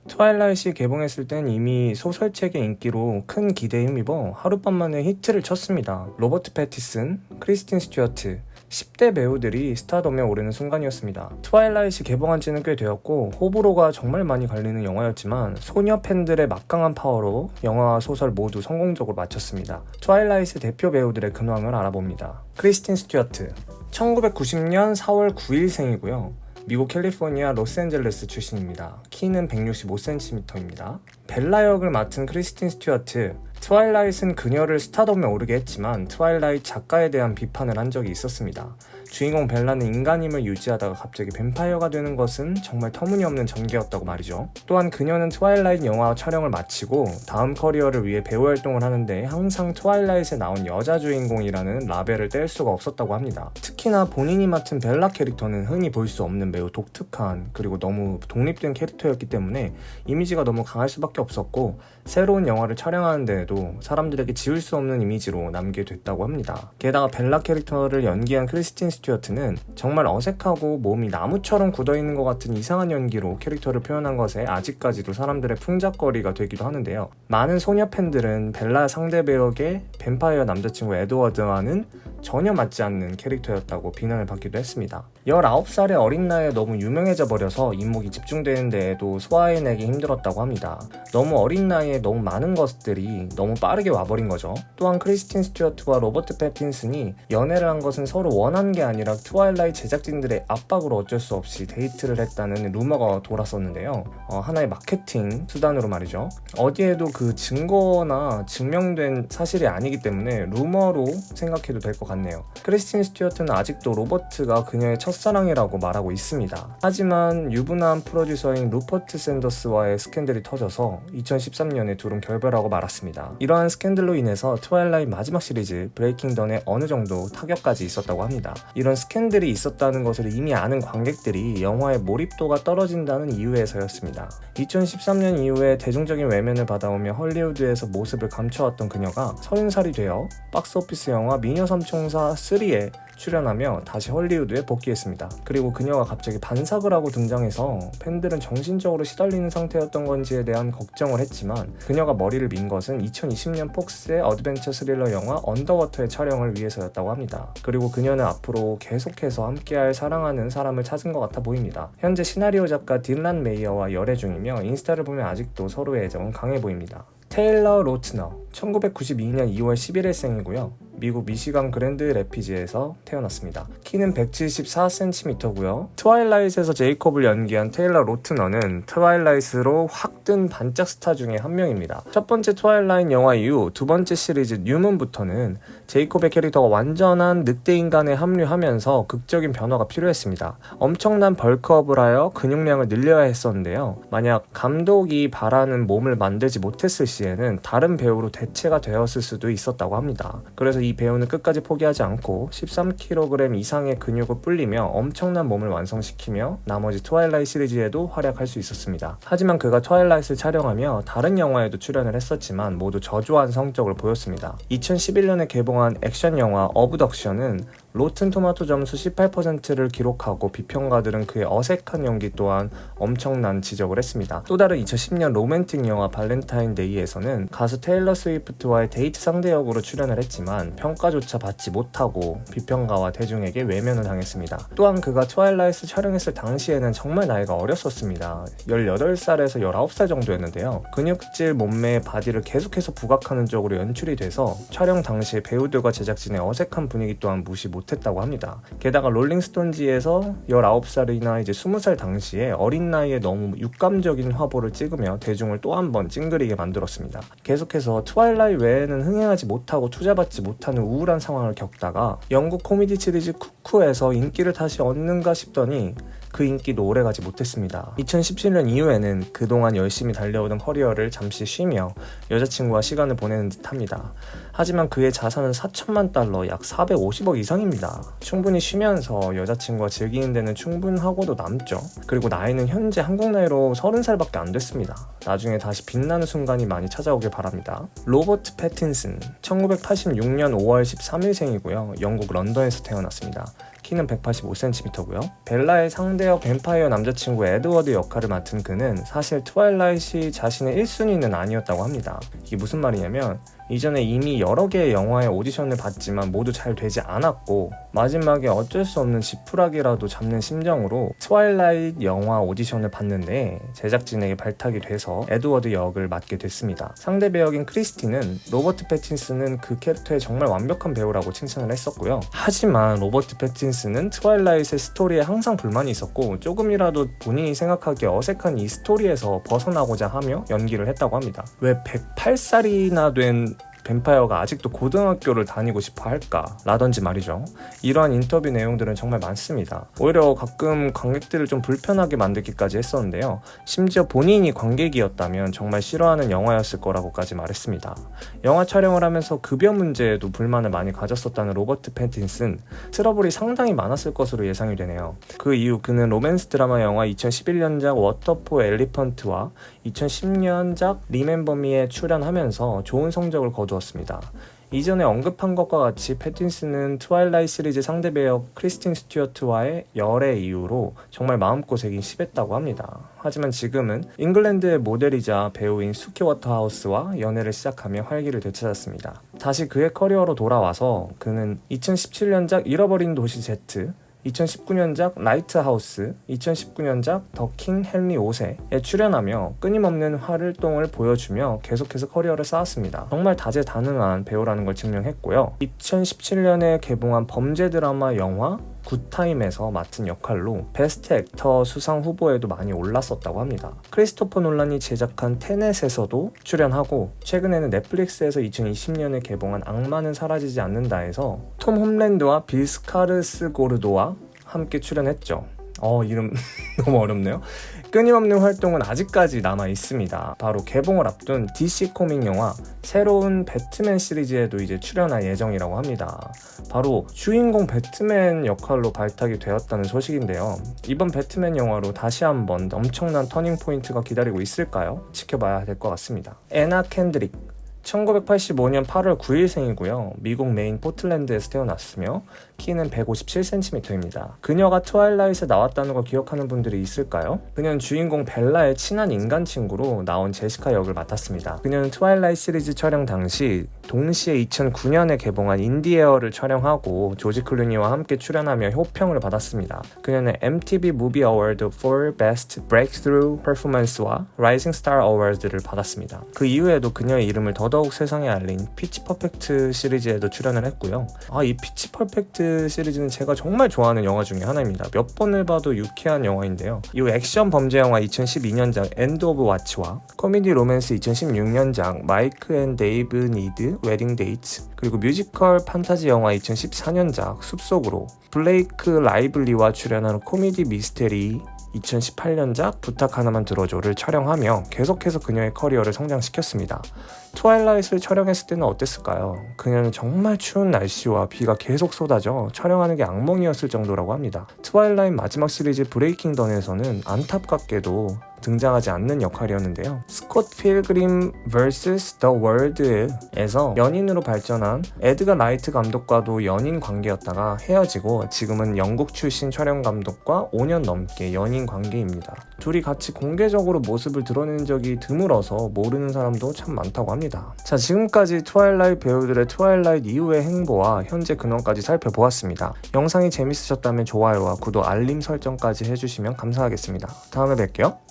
트와일라잇이 개봉했을 땐 이미 소설책의 인기로 큰 기대에 힘입어 하룻밤만에 히트를 쳤습니다. 로버트 패티슨, 크리스틴 스튜어트, 10대 배우들이 스타덤에 오르는 순간이었습니다. 트와일라잇이 개봉한 지는 꽤 되었고 호불호가 정말 많이 갈리는 영화였지만 소녀 팬들의 막강한 파워로 영화와 소설 모두 성공적으로 마쳤습니다. 트와일라잇의 대표 배우들의 근황을 알아봅니다. 크리스틴 스튜어트, 1990년 4월 9일생이고요. 미국 캘리포니아 로스앤젤레스 출신입니다. 키는 165cm입니다. 벨라 역을 맡은 크리스틴 스튜어트, 트와일라잇은 그녀를 스타덤에 오르게 했지만 트와일라잇 작가에 대한 비판을 한 적이 있었습니다. 주인공 벨라는 인간임을 유지하다가 갑자기 뱀파이어가 되는 것은 정말 터무니없는 전개였다고 말이죠. 또한 그녀는 트와일라잇 영화 촬영을 마치고 다음 커리어를 위해 배우 활동을 하는데 항상 트와일라잇에 나온 여자 주인공이라는 라벨을 뗄 수가 없었다고 합니다. 특히나 본인이 맡은 벨라 캐릭터는 흔히 볼 수 없는 매우 독특한 그리고 너무 독립된 캐릭터였기 때문에 이미지가 너무 강할 수밖에 없었고 새로운 영화를 촬영하는 데에도 사람들에게 지울 수 없는 이미지로 남게 됐다고 합니다. 게다가 벨라 캐릭터를 연기한 크리스틴 스튜어트는 정말 어색하고 몸이 나무처럼 굳어있는 것 같은 이상한 연기로 캐릭터를 표현한 것에 아직까지도 사람들의 풍작거리가 되기도 하는데요. 많은 소녀 팬들은 벨라 상대 배역의 뱀파이어 남자친구 에드워드와는 전혀 맞지 않는 캐릭터였다고 비난을 받기도 했습니다. 19살의 어린 나이에 너무 유명해져 버려서 이목이 집중되는 데에도 소화해내기 힘들었다고 합니다. 너무 어린 나이에 너무 많은 것들이 너무 빠르게 와버린 거죠. 또한 크리스틴 스튜어트와 로버트 패틴슨이 연애를 한 것은 서로 원한 게 아니라 트와일라잇 제작진들의 압박으로 어쩔 수 없이 데이트를 했다는 루머가 돌았었는데요. 하나의 마케팅 수단으로 말이죠. 어디에도 그 증거나 증명된 사실이 아니기 때문에 루머로 생각해도 될 것 같네요. 크리스틴 스튜어트는 아직도 로버트가 그녀의 첫사랑이라고 말하고 있습니다. 하지만 유부남 프로듀서인 루퍼트 샌더스와의 스캔들이 터져서 2013년에 둘은 결별하고 말았습니다. 이러한 스캔들로 인해서 트와일라잇 마지막 시리즈 브레이킹 던에 어느 정도 타격까지 있었다고 합니다. 이런 스캔들이 있었다는 것을 이미 아는 관객들이 영화의 몰입도가 떨어진다는 이유에서였습니다. 2013년 이후에 대중적인 외면을 받아오며 헐리우드에서 모습을 감춰왔던 그녀가 30살이 되어 박스오피스 영화 미녀삼총사 3에 출연하며 다시 헐리우드에 복귀했습니다. 그리고 그녀가 갑자기 반삭을 하고 등장해서 팬들은 정신적으로 시달리는 상태였던 건지에 대한 걱정을 했지만 그녀가 머리를 민 것은 2020년 폭스의 어드벤처 스릴러 영화 언더워터의 촬영을 위해서였다고 합니다. 그리고 그녀는 앞으로 계속해서 함께할 사랑하는 사람을 찾은 것 같아 보입니다. 현재 시나리오 작가 딜란 메이어와 열애 중이며 인스타를 보면 아직도 서로의 애정은 강해 보입니다. 테일러 로트너, 1992년 2월 11일생이고요. 미국 미시간 그랜드 래피즈에서 태어났습니다. 키는 174cm고요. 트와일라잇에서 제이콥을 연기한 테일러 로트너는 트와일라잇으로 확 뜬 반짝 스타 중에 한 명입니다. 첫 번째 트와일라잇 영화 이후 두 번째 시리즈 뉴문부터는 제이콥의 캐릭터가 완전한 늑대 인간에 합류하면서 극적인 변화가 필요했습니다. 엄청난 벌크업을 하여 근육량을 늘려야 했었는데요. 만약 감독이 바라는 몸을 만들지 못했을 시에는 다른 배우로 대체가 되었을 수도 있었다고 합니다. 그래서 이 배우는 끝까지 포기하지 않고 13kg 이상의 근육을 불리며 엄청난 몸을 완성시키며 나머지 트와일라잇 시리즈에도 활약할 수 있었습니다. 하지만 그가 트와일라잇을 촬영하며 다른 영화에도 출연을 했었지만 모두 저조한 성적을 보였습니다. 2011년에 개봉한 액션 영화 어브덕션은 로튼 토마토 점수 18%를 기록하고 비평가들은 그의 어색한 연기 또한 엄청난 지적을 했습니다. 또 다른 2010년 로맨틱 영화 발렌타인데이에서는 가수 테일러 스위프트와의 데이트 상대 역으로 출연을 했지만 평가조차 받지 못하고 비평가와 대중에게 외면을 당했습니다. 또한 그가 트와일라잇을 촬영했을 당시에는 정말 나이가 어렸었습니다. 18살에서 19살 정도였는데요. 근육질 몸매의 바디를 계속해서 부각하는 쪽으로 연출이 돼서 촬영 당시에 배우들과 제작진의 어색한 분위기 또한 무시 못했다고 합니다. 게다가 롤링스톤지에서 19살이나 이제 20살 당시에 어린 나이에 너무 육감적인 화보를 찍으며 대중을 또 한 번 찡그리게 만들었습니다. 계속해서 트와일라잇 외에는 흥행하지 못하고 투자받지 못하는 우울한 상황을 겪다가 영국 코미디 시리즈 쿠쿠에서 인기를 다시 얻는가 싶더니 그 인기도 오래가지 못했습니다. 2017년 이후에는 그동안 열심히 달려오던 커리어를 잠시 쉬며 여자친구와 시간을 보내는 듯합니다. 하지만 그의 자산은 4천만 달러, 약 450억 이상입니다. 충분히 쉬면서 여자친구와 즐기는 데는 충분하고도 남죠. 그리고 나이는 현재 한국 나이로 30살밖에 안 됐습니다. 나중에 다시 빛나는 순간이 많이 찾아오길 바랍니다. 로버트 패틴슨, 1986년 5월 13일생이고요. 영국 런던에서 태어났습니다. 키는 185cm고요. 벨라의 상대역 뱀파이어 남자친구 에드워드 역할을 맡은 그는 사실 트와일라이트이 자신의 1순위는 아니었다고 합니다. 이게 무슨 말이냐면 이전에 이미 여러 개의 영화의 오디션을 봤지만 모두 잘 되지 않았고 마지막에 어쩔 수 없는 지푸라기라도 잡는 심정으로 트와일라이트 영화 오디션을 봤는데 제작진에게 발탁이 돼서 에드워드 역을 맡게 됐습니다. 상대 배역인 크리스티는 로버트 패틴슨은 그 캐릭터에 정말 완벽한 배우라고 칭찬을 했었고요. 하지만 로버트 패틴슨은 트와일라이트의 스토리에 항상 불만이 있었고 조금이라도 본인이 생각하기에 어색한 이 스토리에서 벗어나고자 하며 연기를 했다고 합니다. 왜 108살이나 된 뱀파이어가 아직도 고등학교를 다니고 싶어 할까? 라던지 말이죠. 이러한 인터뷰 내용들은 정말 많습니다. 오히려 가끔 관객들을 좀 불편하게 만들기까지 했었는데요. 심지어 본인이 관객이었다면 정말 싫어하는 영화였을 거라고까지 말했습니다. 영화 촬영을 하면서 급여 문제에도 불만을 많이 가졌었다는 로버트 패틴슨, 트러블이 상당히 많았을 것으로 예상이 되네요. 그 이후 그는 로맨스 드라마 영화 2011년작 워터 포 엘리펀트와 2010년작 리멤버 미에 출연하면서 좋은 성적을 거두었습니다. 이전에 언급한 것과 같이 패틴슨은 트와일라이트 시리즈 상대 배역 크리스틴 스튜어트와의 열애 이후로 정말 마음고생이 심했다고 합니다. 하지만 지금은 잉글랜드의 모델이자 배우인 수키 워터하우스와 연애를 시작하며 활기를 되찾았습니다. 다시 그의 커리어로 돌아와서 그는 2017년작 잃어버린 도시 Z, 2019년작 라이트하우스, 2019년작 더 킹 헨리 5세에 출연하며 끊임없는 활동을 보여주며 계속해서 커리어를 쌓았습니다. 정말 다재다능한 배우라는 걸 증명했고요. 2017년에 개봉한 범죄 드라마 영화 굿타임에서 맡은 역할로 베스트 액터 수상 후보에도 많이 올랐었다고 합니다. 크리스토퍼 놀란이 제작한 테넷에서도 출연하고 최근에는 넷플릭스에서 2020년에 개봉한 악마는 사라지지 않는다에서 톰 홈랜드와 빌 스카르스고르도와 함께 출연했죠. 이름 너무 어렵네요. 끊임없는 활동은 아직까지 남아 있습니다. 바로 개봉을 앞둔 DC 코믹 영화 새로운 배트맨 시리즈에도 이제 출연할 예정이라고 합니다. 바로 주인공 배트맨 역할로 발탁이 되었다는 소식인데요. 이번 배트맨 영화로 다시 한번 엄청난 터닝 포인트가 기다리고 있을까요? 지켜봐야 될 것 같습니다. 애나 켄드릭 1985년 8월 9일생이고요. 미국 메인 포틀랜드에서 태어났으며 키는 157cm입니다. 그녀가 트와일라이트에 나왔다는 걸 기억하는 분들이 있을까요? 그녀는 주인공 벨라의 친한 인간 친구로 나온 제시카 역을 맡았습니다. 그녀는 트와일라이트 시리즈 촬영 당시 동시에 2009년에 개봉한 인디에어를 촬영하고 조지 클루니와 함께 출연하며 호평을 받았습니다. 그녀는 MTV Movie Award for Best Breakthrough Performance와 Rising Star Award를 받았습니다. 그 이후에도 그녀의 이름을 더더욱 세상에 알린 피치 퍼펙트 시리즈에도 출연을 했고요. 이 피치 퍼펙트 시리즈는 제가 정말 좋아하는 영화 중에 하나입니다. 몇 번을 봐도 유쾌한 영화인데요. 이후 액션 범죄 영화 2012년작 엔드 오브 와치와 코미디 로맨스 2016년작 마이크 앤 데이브 니드 웨딩 데이트, 그리고 뮤지컬 판타지 영화 2014년작 숲속으로 블레이크 라이블리와 출연하는 코미디 미스테리 2018년작 부탁 하나만 들어줘를 촬영하며 계속해서 그녀의 커리어를 성장시켰습니다. 트와일라이트를 촬영했을 때는 어땠을까요? 그녀는 정말 추운 날씨와 비가 계속 쏟아져 촬영하는 게 악몽이었을 정도라고 합니다. 트와일라이트 마지막 시리즈 브레이킹 던에서는 안타깝게도 등장하지 않는 역할이었는데요. 스콧 필그림 vs. The World에서 연인으로 발전한 에드가 라이트 감독과도 연인 관계였다가 헤어지고 지금은 영국 출신 촬영 감독과 5년 넘게 연인 관계입니다. 둘이 같이 공개적으로 모습을 드러낸 적이 드물어서 모르는 사람도 참 많다고 합니다. 자, 지금까지 트와일라이트 배우들의 트와일라이트 이후의 행보와 현재 근황까지 살펴보았습니다. 영상이 재밌으셨다면 좋아요와 구독, 알림 설정까지 해주시면 감사하겠습니다. 다음에 뵐게요.